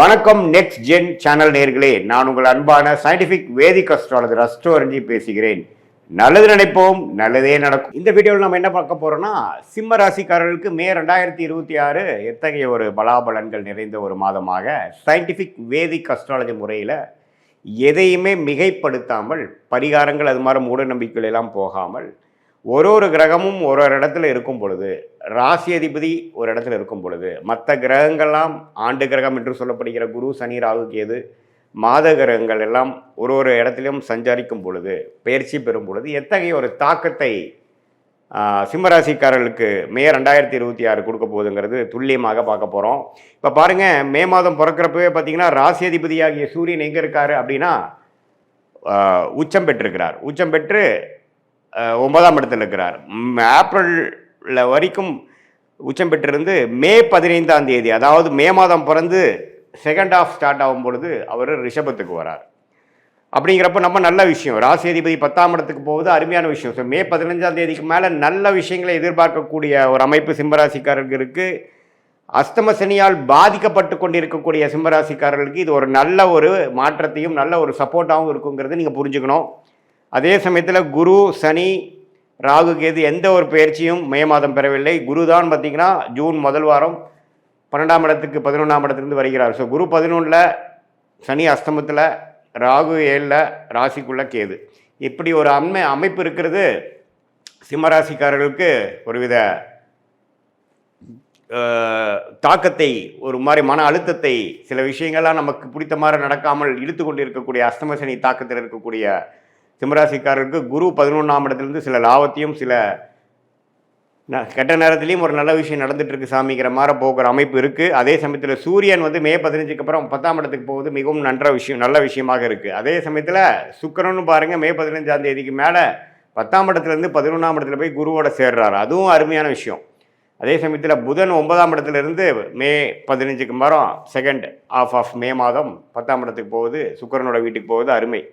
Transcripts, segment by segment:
வணக்கம் next gen channel நேர்களே, நான் உங்கள் அன்பான சயின்டிபிக் வேதிக் அஸ்ட்ராலஜர் அஸ்ட்ரோரஞ்சி பேசுகிறேன். நல்லது நினைப்போம், நல்லதே நடக்கும். இந்த வீடியோவில் நம்ம என்ன பார்க்க போறோம்னா, சிம்ம ராசிக்காரர்களுக்கு மே 2026 எத்தகைய ஒரு பலாபலன்கள் நிறைந்த ஒரு மாதமாக சயின்டிபிக் வேதிக் அஸ்ட்ராலஜி முறையில் எதையுமே மிகைப்படுத்தாமல், பரிகாரங்கள் அது மாதிரி மூட நம்பிக்கைகள் எல்லாம் போகாமல், ஒரு கிரகமும் ஒரு இடத்துல இருக்கும் பொழுது, ராசி அதிபதி ஒரு இடத்துல இருக்கும் பொழுது, மற்ற கிரகங்கள்லாம் ஆண்டு கிரகம் என்று சொல்லப்படுகிற குரு, சனி, ராகு, கேது, மாத கிரகங்கள் எல்லாம் ஒரு இடத்திலும் சஞ்சரிக்கும் பொழுது, பயிற்சி பெறும் பொழுது எத்தகைய ஒரு தாக்கத்தை சிம்மராசிக்காரர்களுக்கு மே 2026 கொடுக்க போகுதுங்கிறது துல்லியமாக பார்க்க போகிறோம். இப்போ பாருங்கள், மே மாதம் பிறக்கிறப்பவே பார்த்தீங்கன்னா ராசி அதிபதியாகிய சூரியன் எங்கே இருக்கார் அப்படின்னா உச்சம் பெற்றிருக்கிறார். உச்சம் பெற்று 9ஆம் இடத்தில் இருக்கிறார். ஏப்ரலில் வரைக்கும் உச்சம் பெற்றிருந்து மே 15ஆம் தேதி, அதாவது மே மாதம் பிறந்து செகண்ட் ஆஃப் ஸ்டார்ட் ஆகும் பொழுது அவர் ரிஷபத்துக்கு வரார். அப்படிங்கிறப்ப நம்ம நல்ல விஷயம், ராசி அதிபதி 10ஆம் இடத்துக்கு போகுது, அருமையான விஷயம். ஸோ மே 15ஆம் தேதிக்கு மேலே நல்ல விஷயங்களை எதிர்பார்க்கக்கூடிய ஒரு அமைப்பு சிம்மராசிக்காரர்களுக்கு இருக்குது. அஸ்தம சனியால் பாதிக்கப்பட்டு கொண்டிருக்கக்கூடிய சிம்மராசிக்காரர்களுக்கு இது ஒரு நல்ல ஒரு மாற்றத்தையும் நல்ல ஒரு சப்போர்ட்டாகவும் இருக்குங்கிறது நீங்கள் புரிஞ்சுக்கணும். அதே சமயத்தில் குரு, சனி, ராகு, கேது எந்த ஒரு பயிற்சியும் மே மாதம் பெறவில்லை. குரு தான் பார்த்திங்கன்னா ஜூன் முதல் வாரம் 12ஆம் இடத்துக்கு 11ஆம் இடத்துலேருந்து வருகிறார். ஸோ குரு 11ல், சனி அஸ்தமத்தில், ராகு 7ல், ராசிக்குள்ள கேது. இப்படி ஒரு அமைப்பு இருக்கிறது சிம்மராசிக்காரர்களுக்கு ஒருவித தாக்கத்தை, ஒரு மாதிரி மன அழுத்தத்தை, சில விஷயங்கள்லாம் நமக்கு பிடித்த மாதிரி நடக்காமல் இழுத்து கொண்டு இருக்கக்கூடிய அஸ்தம சனி தாக்கத்தில் இருக்கக்கூடிய சிம்மராசிக்காரருக்கு குரு 11ஆம் இடத்துலேருந்து சில லாபத்தையும் சில கெட்ட நேரத்துலையும் ஒரு நல்ல விஷயம் நடந்துட்டு இருக்கு சாமிங்கிற மாதிரி போகிற அமைப்பு இருக்குது. அதே சமயத்தில் சூரியன் வந்து மே 15க்கு அப்புறம் 10ஆம் இடத்துக்கு போகுது, மிகவும் நல்ல விஷயமாக இருக்குது. அதே சமயத்தில் சுக்கிரனும் பாருங்கள், மே 15ஆம் தேதிக்கு மேலே 10ஆம் இடத்துலேருந்து 11ஆம் இடத்துல போய் குருவோட சேர்றாரு, அதுவும் அருமையான விஷயம். அதே சமயத்தில் புதன் 9ஆம் இடத்துலேருந்து மே 15க்கு மரம் செகண்ட் ஆஃப் மே மாதம் 10ஆம் இடத்துக்கு போகுது, சுக்கிரனோட வீட்டுக்கு போகுது, அருமை.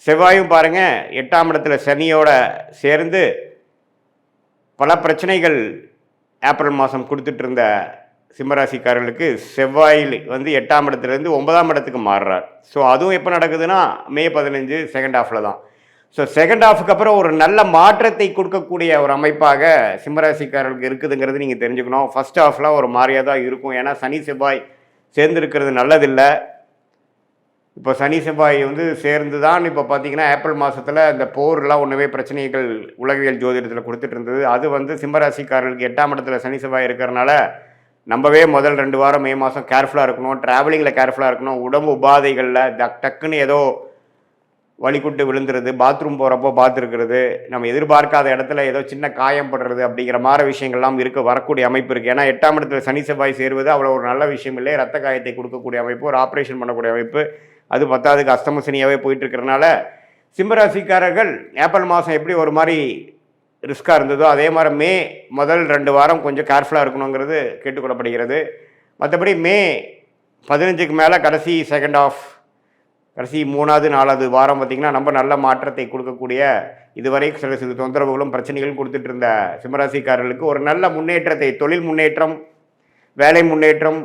செவ்வாயும் பாருங்கள் 8ஆம் இடத்துல சனியோட சேர்ந்து பல பிரச்சனைகள் ஏப்ரல் மாதம் கொடுத்துட்டு இருந்த சிம்மராசிக்காரர்களுக்கு செவ்வாயில் வந்து 8ஆம் இடத்துலேருந்து 9ஆம் இடத்துக்கு மாறுறார். ஸோ அதுவும் எப்போ நடக்குதுன்னா மே 15 செகண்ட் ஆஃபில் தான். ஸோ செகண்ட் ஆஃபுக்கு அப்புறம் ஒரு நல்ல மாற்றத்தை கொடுக்கக்கூடிய ஒரு அமைப்பாக சிம்மராசிக்காரர்களுக்கு இருக்குதுங்கிறது நீங்கள் தெரிஞ்சுக்கணும். ஃபர்ஸ்ட் ஆஃப்லாம் ஒரு மாதிரியாக தான் இருக்கும், ஏன்னா சனி செவ்வாய் சேர்ந்துருக்கிறது நல்லதில்லை. இப்போ சனி செவ்வாய் வந்து சேர்ந்து தான் இப்போ பார்த்தீங்கன்னா ஏப்ரல் மாதத்தில் இந்த போர்லாம் ஒன்றுமே பிரச்சனைகள் உலகியல் ஜோதிடத்தில் கொடுத்துட்டு இருந்தது. அது வந்து சிம்மராசிக்காரர்களுக்கு 8ஆம் இடத்துல சனி செவ்வாய் இருக்கிறனால நம்பவே முதல் 2 வாரம் மே மாதம் கேர்ஃபுல்லாக இருக்கணும், ட்ராவலிங்கில் கேர்ஃபுல்லாக இருக்கணும். உடம்பு உபாதைகளில் டக்குன்னு ஏதோ வலிக்குட்டு விழுந்துருது, பாத்ரூம் போகிறப்போ பார்த்துருக்கிறது, நம்ம எதிர்பார்க்காத இடத்துல ஏதோ சின்ன காயம் படுறது அப்படிங்கிற மாதிரி விஷயங்கள்லாம் வரக்கூடிய அமைப்பு இருக்குது. ஏன்னா 8ஆம் இடத்துல சனி செவ்வாய் சேருவது அவ்வளோ ஒரு நல்ல விஷயம் இல்லை. ரத்த காயத்தை கொடுக்கக்கூடிய அமைப்பு, ஒரு ஆப்ரேஷன் பண்ணக்கூடிய அமைப்பு, அது 10ஆவதுக்கு அஸ்தம சனியாகவே போயிட்டு இருக்கிறனால சிம்மராசிக்காரர்கள் ஏப்ரல் மாதம் எப்படி ஒரு மாதிரி ரிஸ்க்காக இருந்ததோ அதே மாதிரி மே முதல் 2 வாரம் கொஞ்சம் கேர்ஃபுல்லாக இருக்கணுங்கிறது கேட்டுக்கொள்ளப்படுகிறது. மற்றபடி மே 15க்கு மேலே கடைசி செகண்ட் ஆஃப், கடைசி 3வது 4வது வாரம் பார்த்திங்கன்னா நம்ம நல்ல மாற்றத்தை கொடுக்கக்கூடிய, இதுவரை சில தொந்தரவுகளும் பிரச்சனைகளும் கொடுத்துட்டு இருந்த சிம்மராசிக்காரர்களுக்கு ஒரு நல்ல முன்னேற்றத்தை, தொழில் முன்னேற்றம், வேலை முன்னேற்றம்,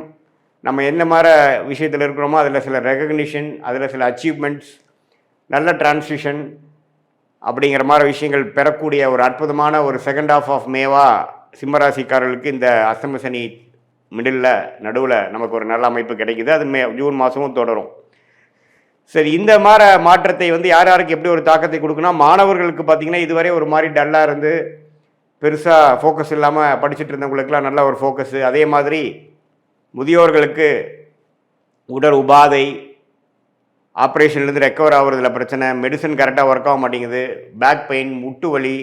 நம்ம என்ன மாதிரி விஷயத்தில் இருக்கிறோமோ அதில் சில ரெகக்னிஷன், அதில் சில அச்சீவ்மெண்ட்ஸ், நல்ல டிரான்சிஷன் அப்படிங்கிற மாதிரி விஷயங்கள் பெறக்கூடிய ஒரு அற்புதமான ஒரு செகண்ட் ஆஃப் மேவா சிம்மராசிக்காரர்களுக்கு இந்த அஸ்தம சனி நடுவில் நமக்கு ஒரு நல்ல அமைப்பு கிடைக்குது. அது ஜூன் மாதமும் தொடரும். சரி, இந்த மாதிரி மாற்றத்தை வந்து யாருக்கு எப்படி ஒரு தாக்கத்தை கொடுக்குன்னா, மாணவர்களுக்கு பார்த்திங்கன்னா இதுவரை ஒரு மாதிரி டல்லாக இருந்து பெருசாக ஃபோக்கஸ் இல்லாமல் படிச்சுட்டு இருந்தவங்களுக்குலாம் நல்ல ஒரு ஃபோக்கஸு. அதே மாதிரி முதியோர்களுக்கு உடல் உபாதை, ஆப்ரேஷன்லேருந்து ரெக்கவர் ஆகுறதுல பிரச்சனை, மெடிசன் கரெக்டாக ஒர்க் ஆக மாட்டேங்குது, பேக் பெயின், முட்டு வலி,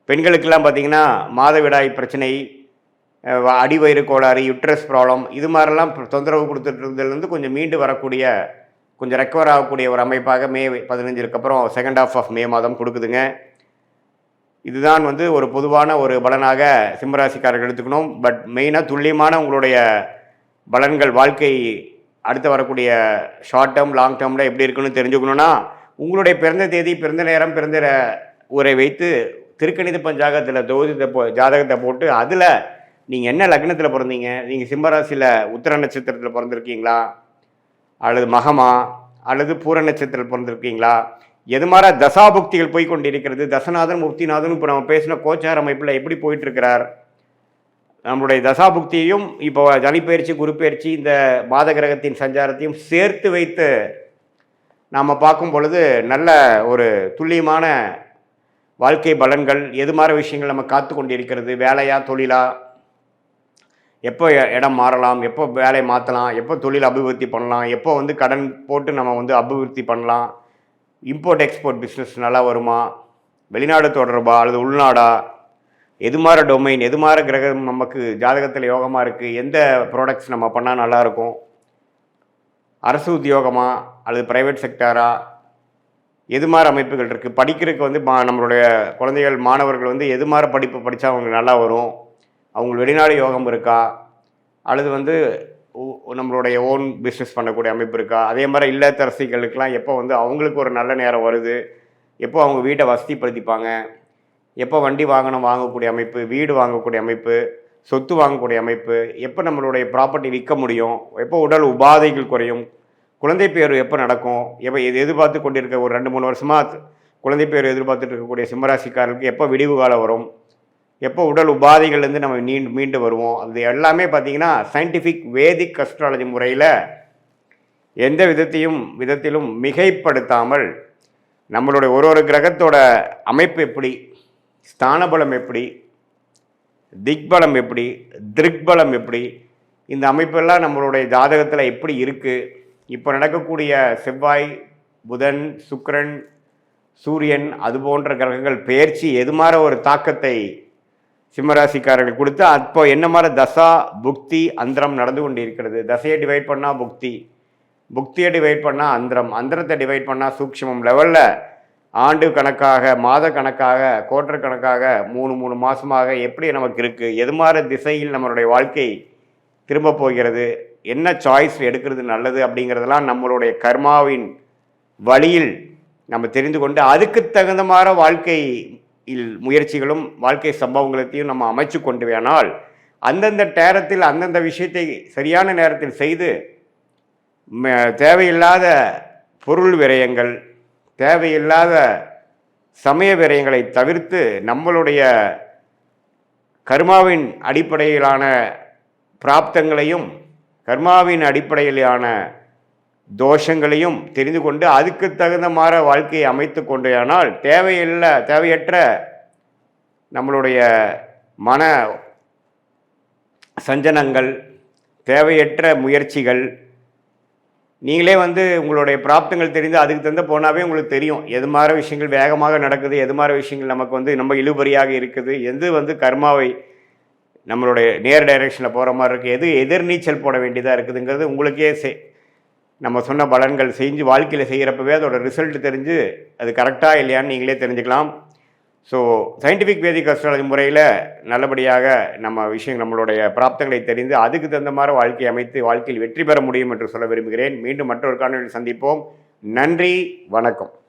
பெண்களுக்கெல்லாம் பார்த்திங்கன்னா மாதவிடாய் பிரச்சனை, அடிவயிறு கோளாறு, யுட்ரஸ் ப்ராப்ளம், இது மாதிரிலாம் தொந்தரவு கொடுத்துட்டு இருந்ததுலேருந்து கொஞ்சம் மீண்டு வரக்கூடிய, கொஞ்சம் ரெக்கவர் ஆகக்கூடிய ஒரு அமைப்பாக மே 15க்கு அப்புறம் செகண்ட் ஆஃப் மே மாதம் கொடுக்குதுங்க. இதுதான் வந்து ஒரு பொதுவான ஒரு பலனாக சிம்மராசிக்காரர்கள் எடுத்துக்கணும். பட் மெயினாக துல்லியமான உங்களுடைய பலன்கள், வாழ்க்கை அடுத்து வரக்கூடிய ஷார்ட் டேர்ம், லாங் டேர்மில் எப்படி இருக்குன்னு தெரிஞ்சுக்கணுன்னா, உங்களுடைய பிறந்த தேதி, பிறந்த நேரம், பிறந்த ஊரை வைத்து திருக்கணித பஞ்சாங்கத்தில் ஜாதகத்தை போட்டு அதில் நீங்கள் என்ன லக்னத்தில் பிறந்தீங்க, நீங்கள் சிம்மராசியில் உத்திர நட்சத்திரத்தில் பிறந்திருக்கீங்களா, அல்லது மகமா, அல்லது பூர நட்சத்திரத்தில் பிறந்திருக்கீங்களா, எது மாதிரி தசாபுக்திகள் போய் கொண்டிருக்கிறது, தசநாதன் முக்திநாதன் இப்போ நம்ம பேசின கோச்சார அமைப்பில் எப்படி போயிட்டு இருக்கிறார், நம்மளுடைய தசாபுக்தியையும் இப்போ சனிப்பயிற்சி குரு பயிற்சி இந்த மாத கிரகத்தின் சஞ்சாரத்தையும் சேர்த்து வைத்து நாம் பார்க்கும் பொழுது நல்ல ஒரு துல்லியமான வாழ்க்கை பலன்கள், எது மாதிரி விஷயங்கள் நம்ம காத்து கொண்டிருக்கிறது, வேலையா தொழிலா, எப்போ இடம் மாறலாம், எப்போ வேலையை மாற்றலாம், எப்போ தொழில் அபிவிருத்தி பண்ணலாம், எப்போ வந்து கடன் போட்டு நம்ம வந்து அபிவிருத்தி பண்ணலாம், இம்போர்ட் எக்ஸ்போர்ட் பிஸ்னஸ் நல்லா வருமா, வெளிநாடு தொடர்பா அல்லது உள்நாடா, எது மாதிரி டொமைன், எது மாதிரி கிரகம் நமக்கு ஜாதகத்தில் யோகமாக இருக்குது, எந்த ப்ராடக்ட்ஸ் நம்ம பண்ணால் நல்லாயிருக்கும், அரசு உத்தியோகமா அல்லது ப்ரைவேட் செக்டாரா, எது மாதிரி அமைப்புகள் இருக்குது, படிக்கிறதுக்கு வந்து நம்மளுடைய குழந்தைகள் மாணவர்கள் வந்து எது மாதிரி படிப்பு படித்தா அவங்களுக்கு நல்லா வரும், அவங்க வெளிநாடு யோகம் இருக்கா, அல்லது வந்து நம்மளுடைய ஓன் பிஸ்னஸ் பண்ணக்கூடிய அமைப்பு இருக்கா, அதே மாதிரி இல்லத்தரசிகளுக்கெல்லாம் எப்போ வந்து அவங்களுக்கு ஒரு நல்ல நேரம் வருது, எப்போ அவங்க வீட்டை வசதிப்படுத்திப்பாங்க, எப்போ வண்டி வாகனம் வாங்கக்கூடிய அமைப்பு, வீடு வாங்கக்கூடிய அமைப்பு, சொத்து வாங்கக்கூடிய அமைப்பு, எப்போ நம்மளுடைய ப்ராப்பர்ட்டி விற்க முடியும், எப்போ உடல் உபாதைகள் குறையும், குழந்தை பேர் எப்போ நடக்கும், எப்போ இது எதிர்பார்த்து கொண்டிருக்க ஒரு 2-3 வருஷமாக குழந்தை பேர் எதிர்பார்த்துட்டு இருக்கக்கூடிய சிம்மராசிக்காரர்களுக்கு எப்போ விடிவு காலம் வரும், எப்போ உடல் உபாதைகள்லேருந்து நம்ம மீண்டு வருவோம், அது எல்லாமே பார்த்திங்கன்னா சயின்டிஃபிக் வேதிக் அஸ்ட்ராலஜி முறையில் எந்த விதத்திலும் மிகைப்படுத்தாமல் நம்மளுடைய ஒரு கிரகத்தோட அமைப்பு எப்படி, ஸ்தானபலம் எப்படி, திக்பலம் எப்படி, திருக்பலம் எப்படி, இந்த அமைப்பெல்லாம் நம்மளுடைய ஜாதகத்தில் எப்படி இருக்குது, இப்போ நடக்கக்கூடிய செவ்வாய், புதன், சுக்கிரன், சூரியன் அது போன்ற கிரகங்கள் பெயர்ச்சி எது மாதிரி ஒரு தாக்கத்தை சிம்மராசிக்காரர்கள் கொடுத்து அப்போ என்ன மாதிரி தசா புக்தி அந்தரம் நடந்து கொண்டு இருக்கிறது. தசையை டிவைட் பண்ணால் புக்தி, புக்தியை டிவைட் பண்ணால் அந்தரம், அந்தரத்தை டிவைட் பண்ணால் சூக்ஷ்மம் லெவலில் ஆண்டு கணக்காக, மாத கணக்காக, குவார்டர் கணக்காக, 3 மாதமாக எப்படி நமக்கு இருக்குது, எது மாதிரி திசையில் நம்மளுடைய வாழ்க்கை திரும்ப போகிறது, என்ன சாய்ஸ் எடுக்கிறது நல்லது அப்படிங்கிறதெல்லாம் நம்மளுடைய கர்மாவின் வழியில் நம்ம தெரிந்து கொண்டு அதுக்கு தகுந்த மாதிரி வாழ்க்கையில் முயற்சிகளும் வாழ்க்கை சம்பவங்களையும் நம்ம அமைச்சு கொண்டு வேணால் அந்தந்த நேரத்தில் அந்தந்த விஷயத்தை சரியான நேரத்தில் செய்து தேவையில்லாத பொருள் விரயங்கள், தேவையில்லாத சமய விரயங்களை தவிர்த்து நம்மளுடைய கர்மாவின் அடிப்படையிலான பிராப்தங்களையும் கர்மாவின் அடிப்படையிலான தோஷங்களையும் தெரிந்து கொண்டு அதுக்கு தகுந்த மாதிரி வாழ்க்கையை அமைத்து கொண்டேயானால் தேவையற்ற நம்மளுடைய மன சஞ்சனங்கள், தேவையற்ற முயற்சிகள், நீங்களே வந்து உங்களுடைய பிராப்தங்கள் தெரிந்து அதுக்கு தகுந்த போனாவே உங்களுக்கு தெரியும் எது மாதிரி விஷயங்கள் வேகமாக நடக்குது, எது மாதிரி விஷயங்கள் நமக்கு வந்து நம்ம இழுபறியாக இருக்குது, எது வந்து கர்மாவை நம்மளுடைய நேர் டைரெக்ஷனில் போகிற மாதிரி இருக்குது, எது எதிர்நீச்சல் போட வேண்டியதாக இருக்குதுங்கிறது உங்களுக்கே நம்ம சொன்ன பலன்கள் செஞ்சு வாழ்க்கையில் செய்கிறப்பவே அதோட ரிசல்ட் தெரிஞ்சு அது கரெக்டாக இல்லையான்னு நீங்களே தெரிஞ்சுக்கலாம். ஸோ சயின்டிஃபிக் வேதிக் அஸ்ட்ராலஜி முறையில் நல்லபடியாக நம்மளுடைய பிராப்தங்களை தெரிந்து அதுக்கு தகுந்த மாதிரி வாழ்க்கையை அமைத்து வாழ்க்கையில் வெற்றி பெற முடியும் என்று சொல்ல விரும்புகிறேன். மீண்டும் மற்றொரு காணொலியில் சந்திப்போம். நன்றி, வணக்கம்.